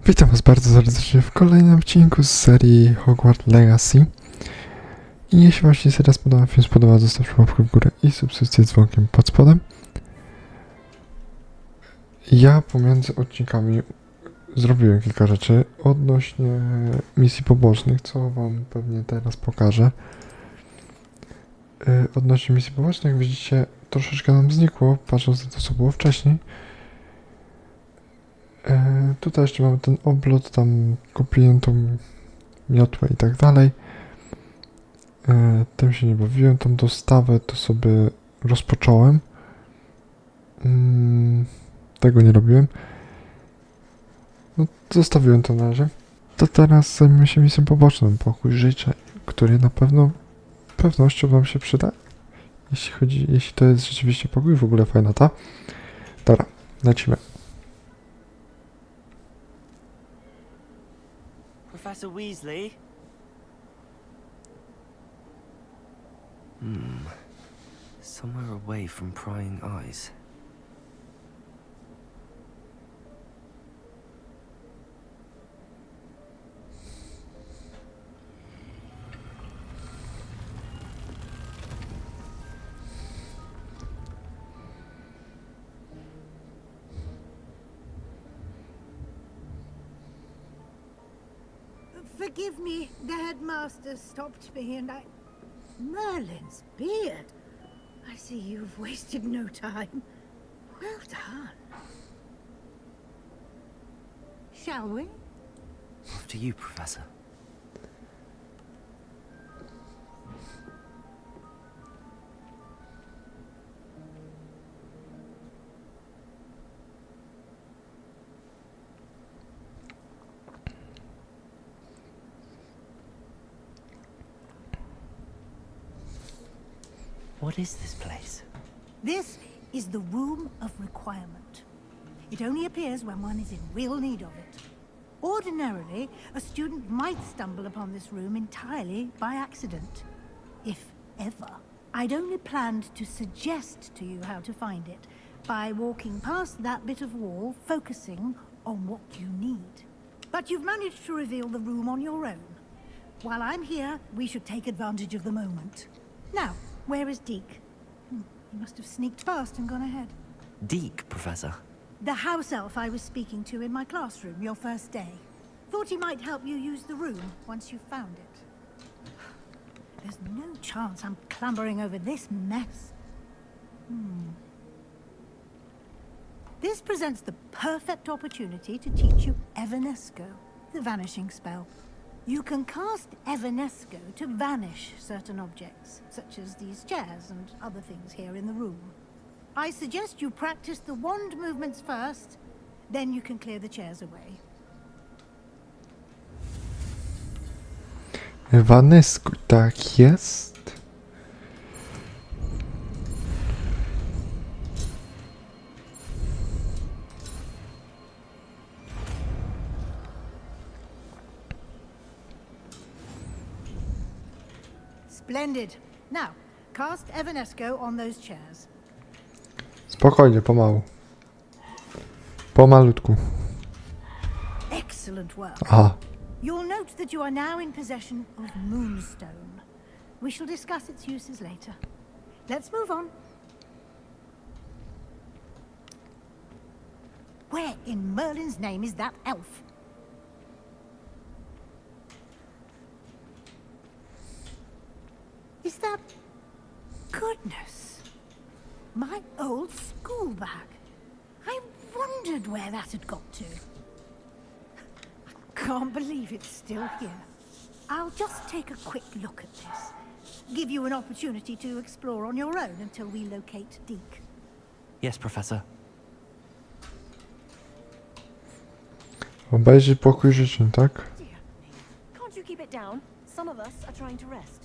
Witam Was bardzo serdecznie w kolejnym odcinku z serii Hogwarts Legacy. I jeśli Wam się seria spodoba, film spodoba, zostawcie łapkę w górę i subskrypcję z dzwonkiem pod spodem. Ja pomiędzy odcinkami zrobiłem kilka rzeczy odnośnie misji pobocznych, co Wam pewnie teraz pokażę. Odnośnie misji pobocznych, jak widzicie, troszeczkę nam znikło, patrząc na to, co było wcześniej. Tutaj jeszcze mamy ten oblot, tam kupiłem tą miotłę i tak dalej. Tym się nie bawiłem, tą dostawę to sobie rozpocząłem. Tego nie robiłem. No, zostawiłem to na razie. To teraz zajmiemy się misją poboczną, pokój życzeń, który na pewnością Wam się przyda. Jeśli to jest rzeczywiście pokój, w ogóle fajna ta. Dobra, lecimy. Professor Weasley? Somewhere away from prying eyes. Forgive me, the headmaster stopped me and Merlin's beard. I see you've wasted no time. Well done. Shall we? After you, Professor. What is this place? This is the Room of Requirement. It only appears when one is in real need of it. Ordinarily, a student might stumble upon this room entirely by accident. If ever. I'd only planned to suggest to you how to find it by walking past that bit of wall, focusing on what you need. But you've managed to reveal the room on your own. While I'm here, we should take advantage of the moment. Now, where is Deke? He must have sneaked past and gone ahead. Deke, Professor. The house elf I was speaking to in my classroom your first day. Thought he might help you use the room once you found it. There's no chance I'm clambering over this mess. This presents the perfect opportunity to teach you Evanesco, the vanishing spell. You can cast Evanesco to vanish certain objects, such as these chairs and other things here in the room. I suggest you practice the wand movements first, then you can clear the chairs away. Evanesku, tak jest. Splendid. Now, cast Evanesco on those chairs. Spokojnie, pomału. Pomalutku. Excellent work. Aha. You'll note that you are now in possession of Moonstone. We shall discuss its uses later. Let's move on. Where in Merlin's name is that elf? Is that... Goodness. My old school bag. I wondered where that had got to. Can't believe it's still here. I'll just take a quick look at this. Give you an opportunity to explore on your own until we locate Deke. Yes, Professor. Obejrzyj pokój życzeń, tak? Dear me. Can't you keep it down? Some of us are trying to rest.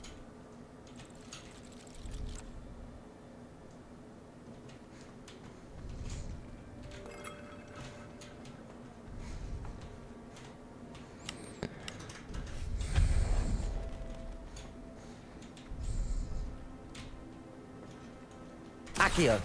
Akcja.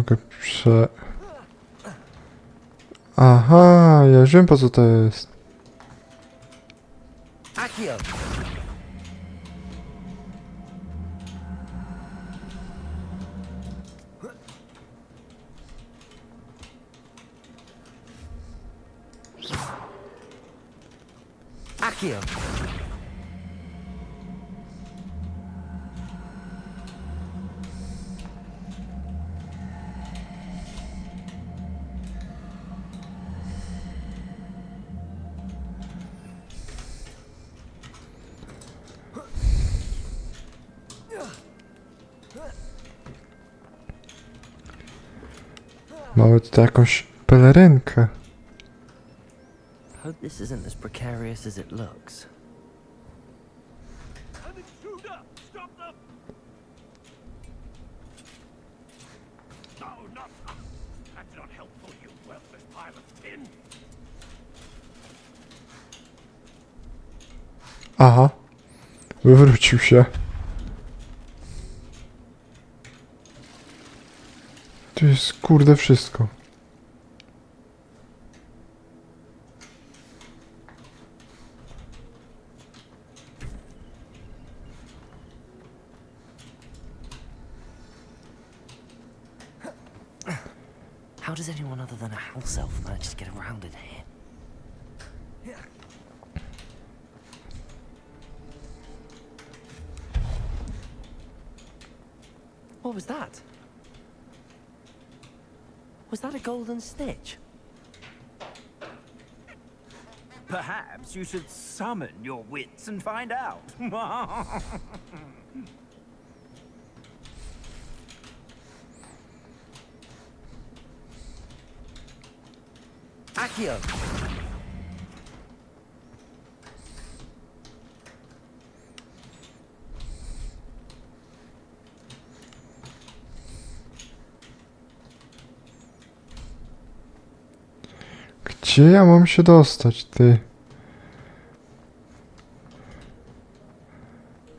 mogę Aha, ja już wiem po co to jest. Accio! Accio! Mamy tutaj jakąś pelerynkę. Hope this isn't as precarious as it looks. An intruder! Stop them! No, not... That's not helpful, you worthless pile of tin! Aha. Wywrócił się. Tu jest kurde wszystko. How does anyone other than a house elf manage to get around in here? What was that? Was that a golden stitch? Perhaps you should summon your wits and find out. Accio! Gdzie ja mam się dostać, ty?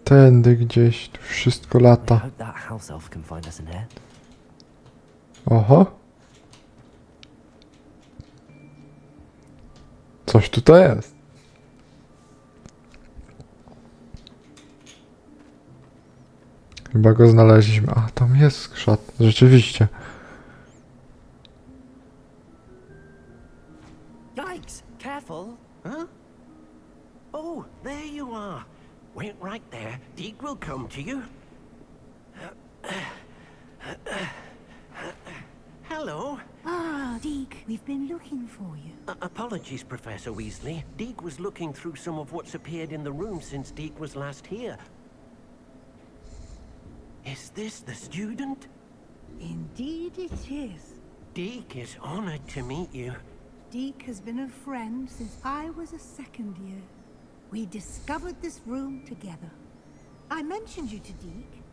Tędy gdzieś, tu wszystko I lata. hope that house elf can find us in here. Oho. Coś tutaj jest. Chyba go znaleźliśmy. A, tam jest skrzat. Rzeczywiście. Yikes! Careful! Huh? Oh, there you are. Wait right there. Deke will come to you. Hello. Ah, Deke, we've been looking for you. Apologies, Professor Weasley. Deke was looking through some of what's appeared in the room since Deke was last here. Is this the student? Indeed it is. Deke is honored to meet you. Deke has been a friend since I was a second year. We discovered this room together. I mentioned you to Deke.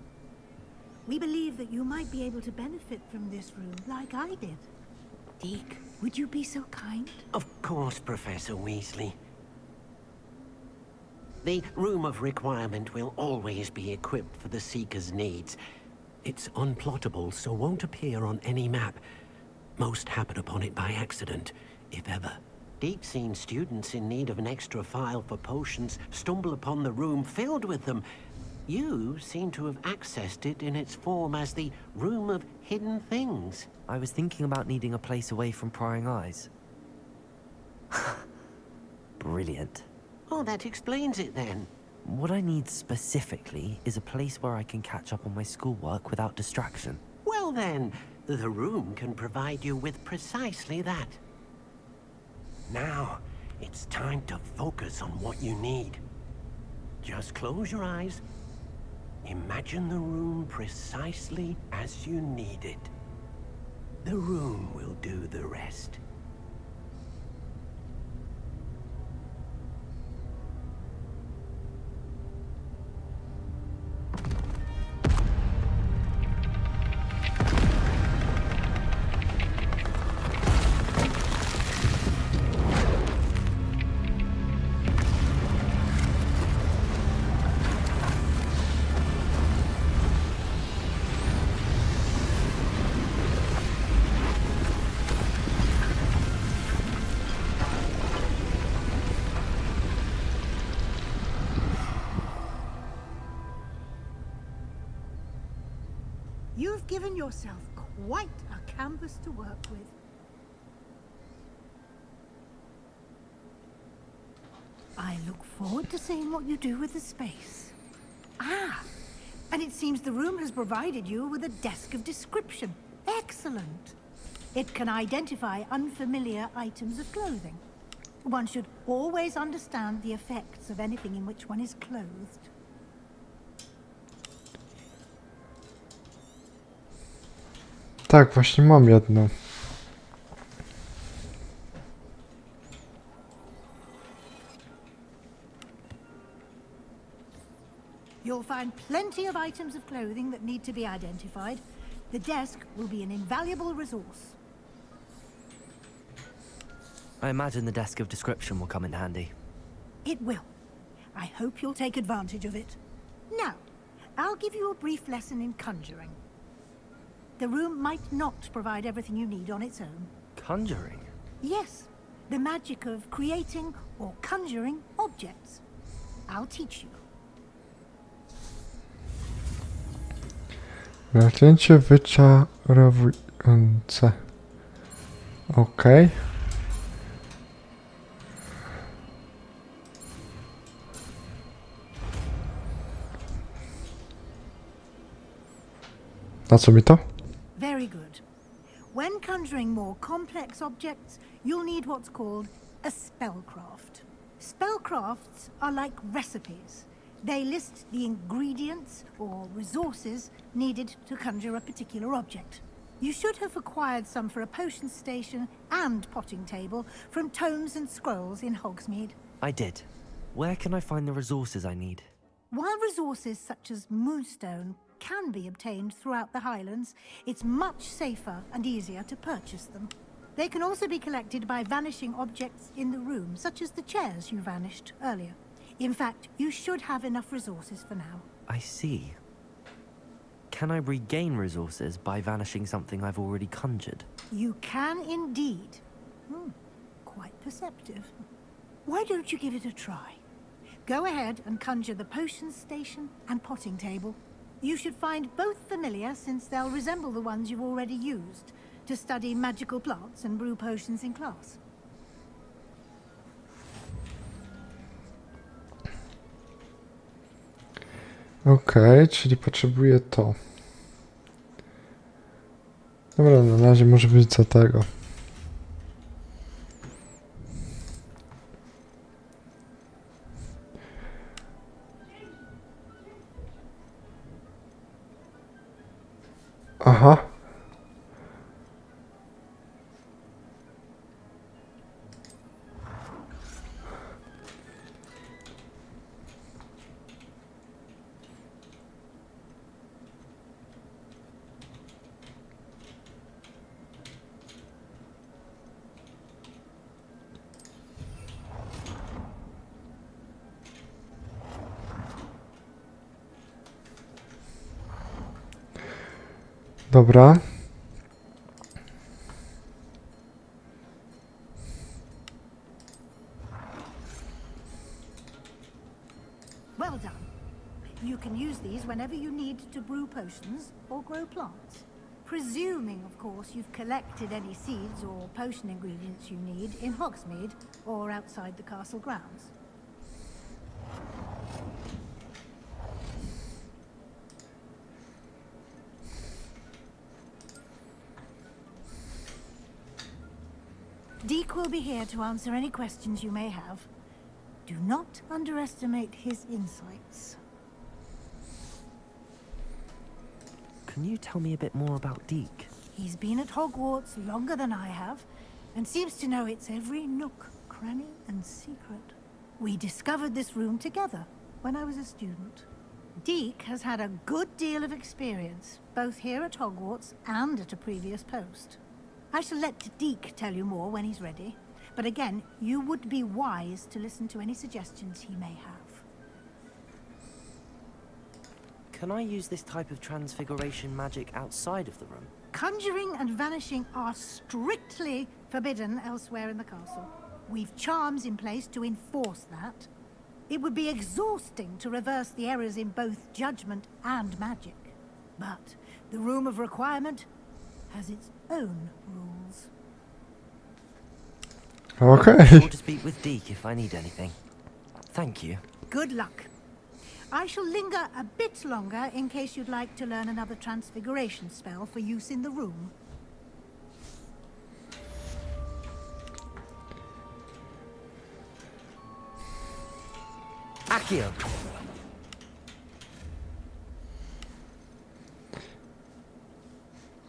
We believe that you might be able to benefit from this room like I did. Deke, would you be so kind? Of course, Professor Weasley. The Room of Requirement will always be equipped for the Seeker's needs. It's unplottable, so won't appear on any map. Most happen upon it by accident, if ever. Deep-seen students in need of an extra file for potions stumble upon the room filled with them. You seem to have accessed it in its form as the Room of Hidden Things. I was thinking about needing a place away from prying eyes. Brilliant. Oh, that explains it then. What I need specifically is a place where I can catch up on my schoolwork without distraction. Well then, the room can provide you with precisely that. Now, it's time to focus on what you need. Just close your eyes. Imagine the room precisely as you need it. The room will do the rest. You've given yourself quite a canvas to work with. I look forward to seeing what you do with the space. Ah, and it seems the room has provided you with a desk of description. Excellent. It can identify unfamiliar items of clothing. One should always understand the effects of anything in which one is clothed. Tak, właśnie mam jedno. You'll find plenty of items of clothing that need to be identified. The desk will be an invaluable resource. I imagine the desk of description will come in handy. It will. I hope you'll take advantage of it. Now, I'll give you a brief lesson in conjuring. The room might not provide everything you need on its own. Conjuring? Yes, the magic of creating or conjuring objects. I'll teach you. Zaklęcie wyczarowujące. Okej. Na co mi to? Very good. When conjuring more complex objects, you'll need what's called a spellcraft. Spellcrafts are like recipes. They list the ingredients or resources needed to conjure a particular object. You should have acquired some for a potion station and potting table from tomes and scrolls in Hogsmeade. I did. Where can I find the resources I need? While resources such as moonstone can be obtained throughout the Highlands, it's much safer and easier to purchase them. They can also be collected by vanishing objects in the room, such as the chairs you vanished earlier. In fact, you should have enough resources for now. I see. Can I regain resources by vanishing something I've already conjured? You can indeed. Quite perceptive. Why don't you give it a try? Go ahead and conjure the potion station and potting table. You should find both familiar, since they'll resemble the ones you've already used to study magical plants and brew potions in class. Okej, czyli potrzebuję to. Dobra, na razie może być za tego. Aha. Dobra. Well done. You can use these whenever you need to brew potions or grow plants. Presuming, of course, you've collected any seeds or potion ingredients you need in Hogsmeade or outside the castle grounds. Deek will be here to answer any questions you may have. Do not underestimate his insights. Can you tell me a bit more about Deke? He's been at Hogwarts longer than I have, and seems to know its every nook, cranny, and secret. We discovered this room together when I was a student. Deke has had a good deal of experience, both here at Hogwarts and at a previous post. I shall let Deke tell you more when he's ready, but again, you would be wise to listen to any suggestions he may have. Can I use this type of transfiguration magic outside of the room? Conjuring and vanishing are strictly forbidden elsewhere in the castle. We've charms in place to enforce that. It would be exhausting to reverse the errors in both judgment and magic. But the Room of Requirement has its own rules. Okej. Sure to speak with Deke if I need anything. Thank you. Good luck. I shall linger a bit longer in case you'd like to learn another transfiguration spell for use in the room. Akcja!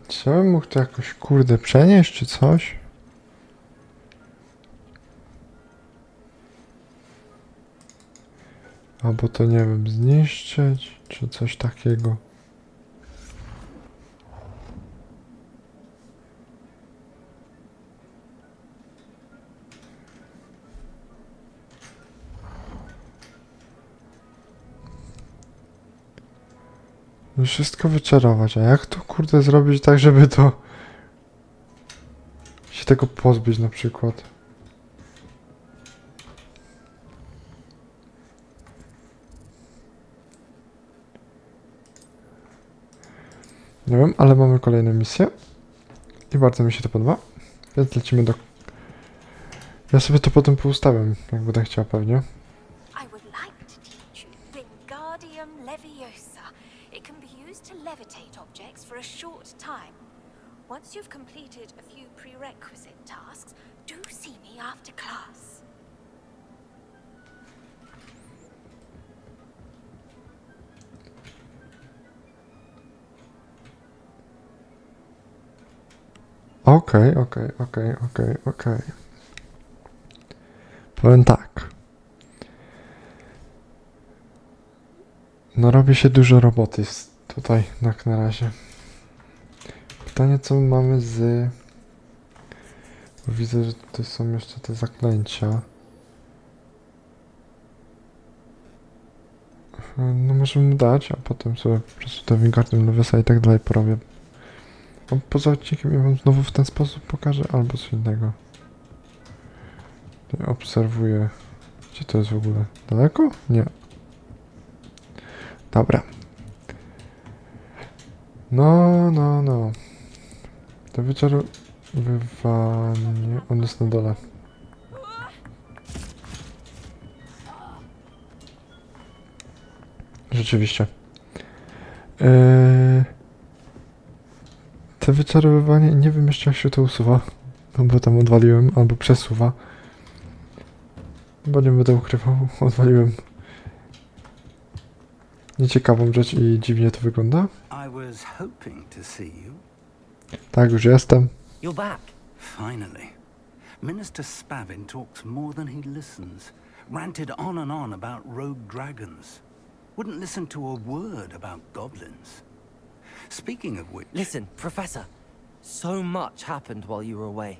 Czy ja bym mógł to jakoś, kurde, przenieść, czy coś? Albo to, nie wiem, zniszczyć, czy coś takiego. Wszystko wyczarować, a jak to, kurde, zrobić tak, żeby to się tego pozbyć na przykład? Nie wiem, ale mamy kolejną misję i bardzo mi się to podoba, więc lecimy do... Ja sobie to potem poustawiam, jak będę chciał pewnie. I would like to teach you Wingardium Leviosa. It can be used to levitate objects for a short time. Once you've completed a few prerequisite tasks, do see me after class. Okej. Powiem tak. No robi się dużo roboty tutaj tak na razie. Pytanie, co mamy z... Bo widzę, że tutaj są jeszcze te zaklęcia. No możemy mu dać, a potem sobie po prostu te Wingardium Leviosa i tak dalej porobię. A poza odcinkiem ja wam znowu w ten sposób pokażę, albo coś innego. Tutaj obserwuję. Gdzie to jest w ogóle? Daleko? Nie. Dobra. No. To wyczarowywanie. On jest na dole. Rzeczywiście. Te wyczarowywanie, nie wiem jeszcze jak się to usuwa. No bo tam odwaliłem, albo przesuwa. Bo nie będę ukrywał, odwaliłem nieciekawą rzecz i dziwnie to wygląda. I was hoping to see you. Tak, już jestem. You're back. Finally. Minister Spavin talks more than he listens. Ranted on and on about rogue dragons. Wouldn't listen to a word about goblins. Speaking of which... Listen, Professor. So much happened while you were away.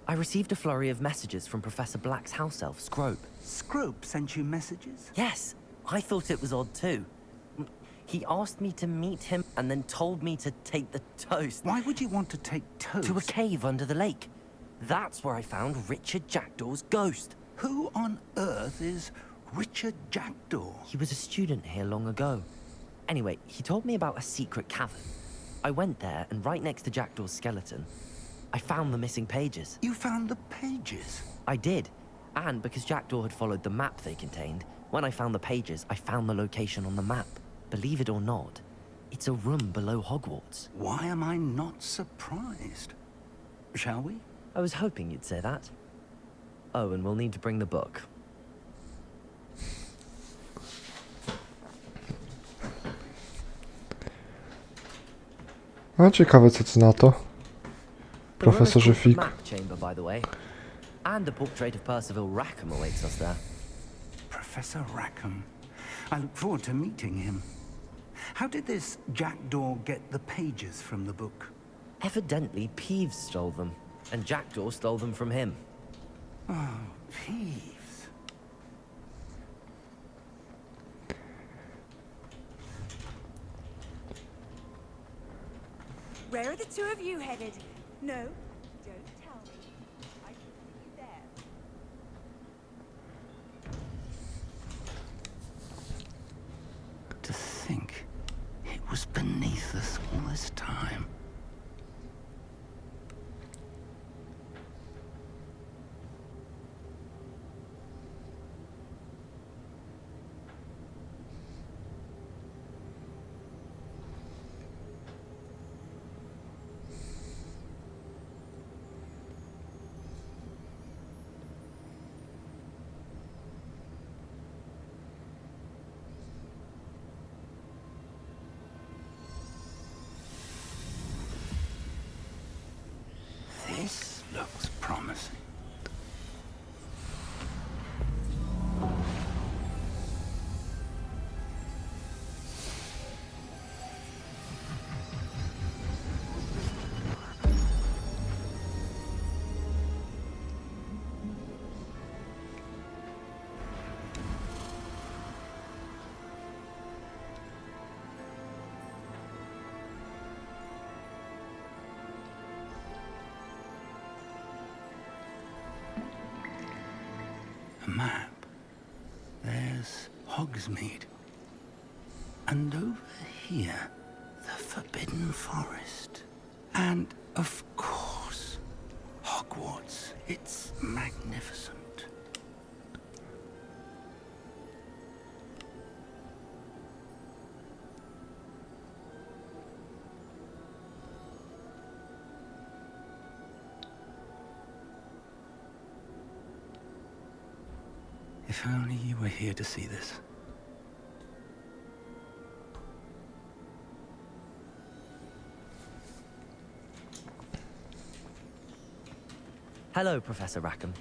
I received a flurry of messages from Professor Black's house elf, Scrope. Scrope sent you messages? Yes, I thought it was odd too. He asked me to meet him and then told me to take the toast. Why would you want to take toast? To a cave under the lake. That's where I found Richard Jackdaw's ghost. Who on earth is Richard Jackdaw? He was a student here long ago. Anyway, he told me about a secret cavern. I went there, and right next to Jackdaw's skeleton, I found the missing pages. You found the pages? I did. And because Jackdaw had followed the map they contained, when I found the pages, I found the location on the map. Believe it or not, it's a room below Hogwarts. Why am I not surprised? Shall we? I was hoping you'd say that. Oh, and we'll need to bring the book. No ciekawe co na to. The room is Profesorze called the Fig. map chamber, by the way. And a portrait of Percival Rackham awaits us there. Professor Rackham. I look forward to meeting him. How did this Jackdaw get the pages from the book? Evidently, Peeves stole them, and Jackdaw stole them from him. Oh, Peeves. Where are the two of you headed? No, don't tell me. I can see you there. To think it was beneath the this time. This looks promising. A map. There's Hogsmeade. And over here, the Forbidden Forest. And, of course, Hogwarts. It's magnificent. If only you were here to see this. Hello, Professor Rackham.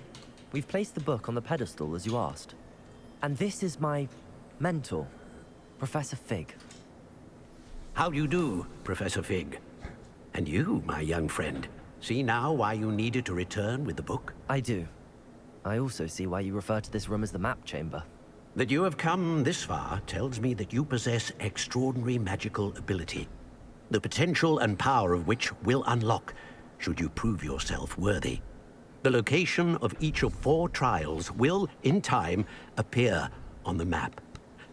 We've placed the book on the pedestal as you asked. And this is my mentor, Professor Fig. How do you do, Professor Fig? And you, my young friend, see now why you needed to return with the book? I do. I also see why you refer to this room as the map chamber. That you have come this far tells me that you possess extraordinary magical ability, the potential and power of which will unlock should you prove yourself worthy. The location of each of 4 trials will, in time, appear on the map.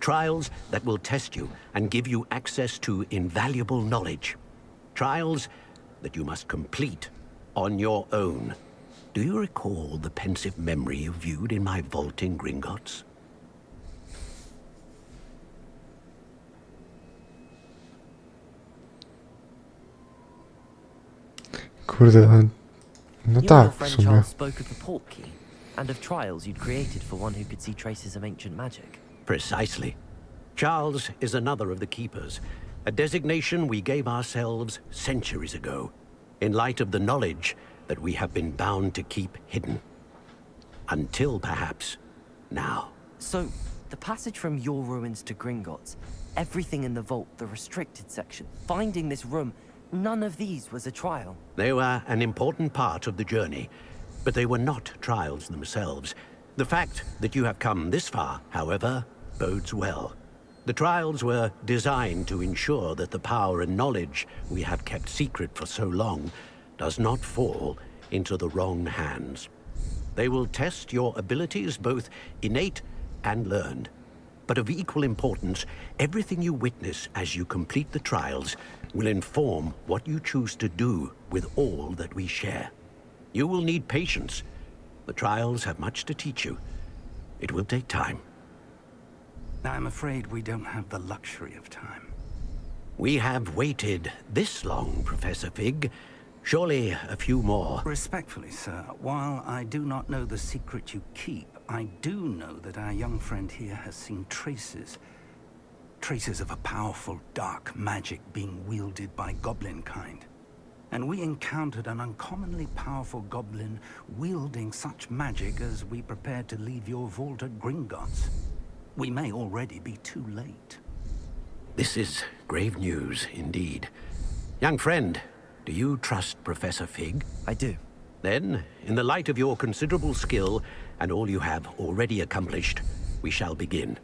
Trials that will test you and give you access to invaluable knowledge. Trials that you must complete on your own. Do you recall the pensive memory you viewed in my vault in Gringotts? Kurde, no You and your tak, w friend sumie. Charles spoke of the portkey and of trials you'd created for one who could see traces of ancient magic. Precisely. Charles is another of the keepers, a designation we gave ourselves centuries ago, in light of the knowledge that we have been bound to keep hidden. Until perhaps now. So, the passage from your ruins to Gringotts, everything in the vault, the restricted section, finding this room, none of these was a trial. They were an important part of the journey, but they were not trials themselves. The fact that you have come this far, however, bodes well. The trials were designed to ensure that the power and knowledge we have kept secret for so long does not fall into the wrong hands. They will test your abilities, both innate and learned. But of equal importance, everything you witness as you complete the trials will inform what you choose to do with all that we share. You will need patience. The trials have much to teach you. It will take time. I'm afraid we don't have the luxury of time. We have waited this long, Professor Fig. Surely a few more. Respectfully, sir, while I do not know the secret you keep, I do know that our young friend here has seen traces. Traces of a powerful dark magic being wielded by goblin kind. And we encountered an uncommonly powerful goblin wielding such magic as we prepared to leave your vault at Gringotts. We may already be too late. This is grave news indeed. Young friend, do you trust Professor Fig? I do. Then, in the light of your considerable skill and all you have already accomplished, we shall begin.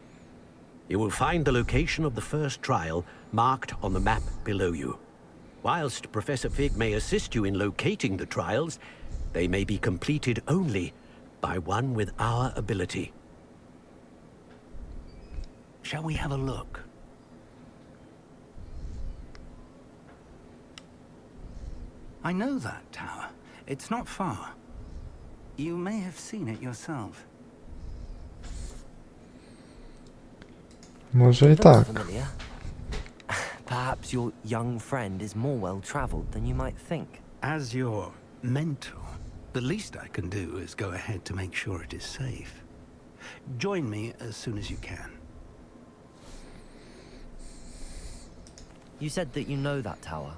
You will find the location of the first trial marked on the map below you. Whilst Professor Fig may assist you in locating the trials, they may be completed only by one with our ability. Shall we have a look? I know that tower. It's not far. You may have seen it yourself. Może i It looks tak. familiar. Perhaps your young friend is more well-traveled than you might think. As your mentor, the least I can do is go ahead to make sure it is safe. Join me as soon as you can. You said that you know that tower.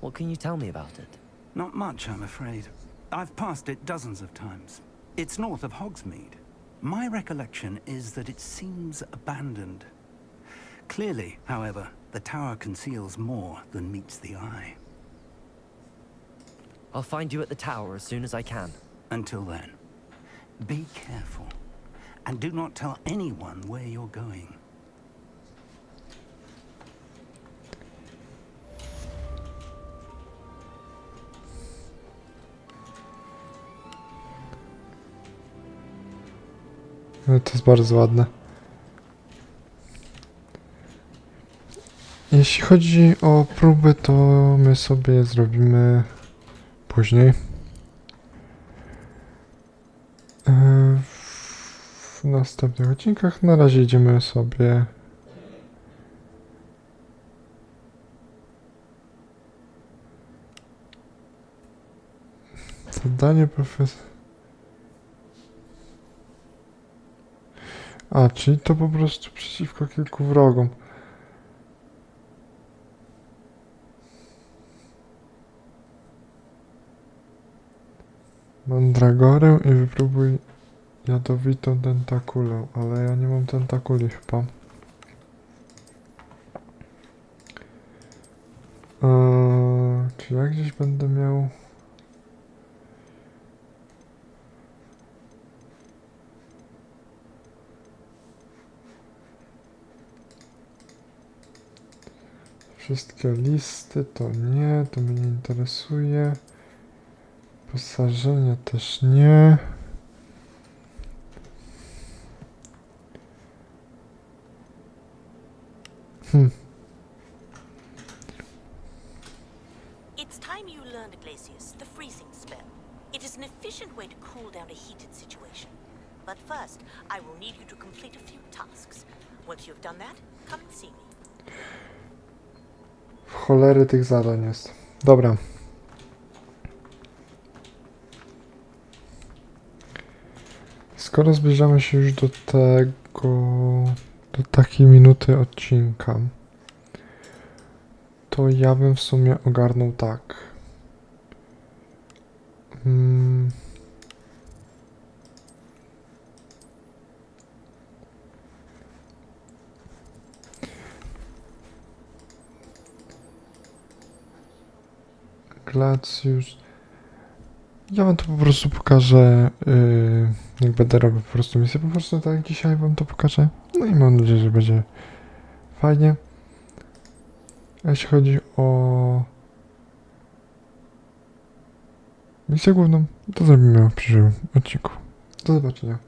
What can you tell me about it? Not much, I'm afraid. I've passed it dozens of times. It's north of Hogsmeade. My recollection is that it seems abandoned. Clearly, however, the tower conceals more than meets the eye. I'll find you at the tower as soon as I can. Until then, be careful. And do not tell anyone where you're going. No, to jest bardzo ładne. Jeśli chodzi o próby, to my sobie je zrobimy później. W następnych odcinkach. Na razie idziemy sobie zadanie profesora. A, czyli to po prostu przeciwko kilku wrogom. Mandragorę i wypróbuj jadowitą tentakulę, ale ja nie mam tentakuli chyba. Czy ja gdzieś będę miał... Wszystkie listy to nie, to mnie nie interesuje. Posażenie też nie. It's time you learned, Glacius, the freezing spell. It is an efficient way to cool down a heated situation. But first, I will need you to complete a few tasks. Once you've done that, come and see me. W cholery tych zadań jest. Dobra. Skoro zbliżamy się już do takiej minuty odcinka, to ja bym w sumie ogarnął tak. Glacius. Ja wam to po prostu pokażę, jak będę robił po prostu misję, po prostu tak jak dzisiaj wam to pokażę. No i mam nadzieję, że będzie fajnie. A jeśli chodzi o misję główną, to zrobimy w przyszłym odcinku. Do zobaczenia.